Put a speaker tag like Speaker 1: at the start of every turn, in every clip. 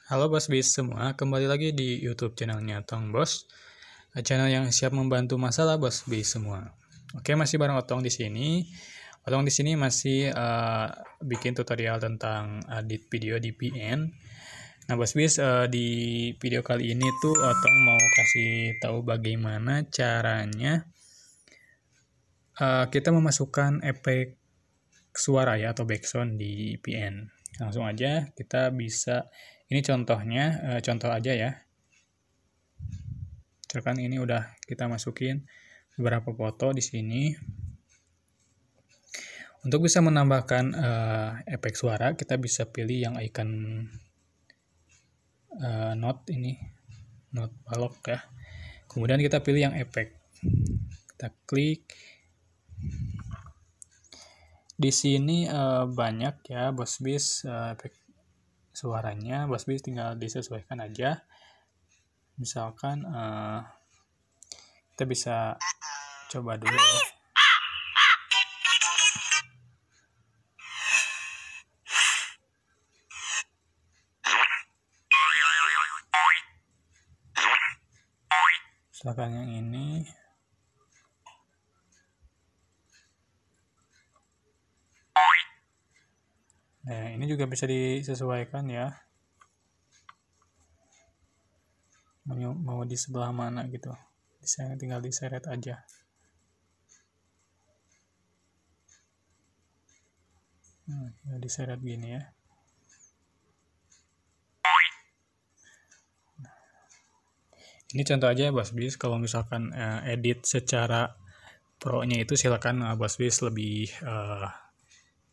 Speaker 1: Halo Bos Bis semua, kembali lagi di YouTube channelnya Tong Bos, channel yang siap membantu masalah Bos Bis semua. Oke, masih bareng Otong di sini. Otong di sini masih bikin tutorial tentang edit video di VN. Nah, Bos Bis, di video kali ini tuh Otong mau kasih tahu bagaimana caranya kita memasukkan efek suara ya atau background di VN. Langsung aja kita bisa, ini contohnya, contoh aja ya. Misalkan ini udah kita masukin beberapa foto di sini. Untuk bisa menambahkan efek suara, kita bisa pilih yang icon note ini, note balok ya. Kemudian kita pilih yang efek. Kita klik. Di sini banyak ya Bos Bis efek suaranya. Bos Bis tinggal disesuaikan aja. Misalkan kita bisa coba dulu ya. Misalkan yang ini. Nah, ini juga bisa disesuaikan ya. Mau di sebelah mana gitu. Bisa tinggal diseret aja. Nah, diseret gini ya. Ini contoh aja ya Bos Bis, kalau misalkan edit secara pro-nya itu silakan Bos Bis lebih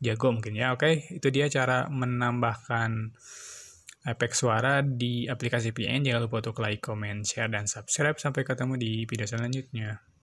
Speaker 1: jago mungkin ya. Oke, itu dia cara menambahkan efek suara di aplikasi VN. Jangan lupa untuk like, comment, share, dan subscribe. Sampai ketemu di video selanjutnya.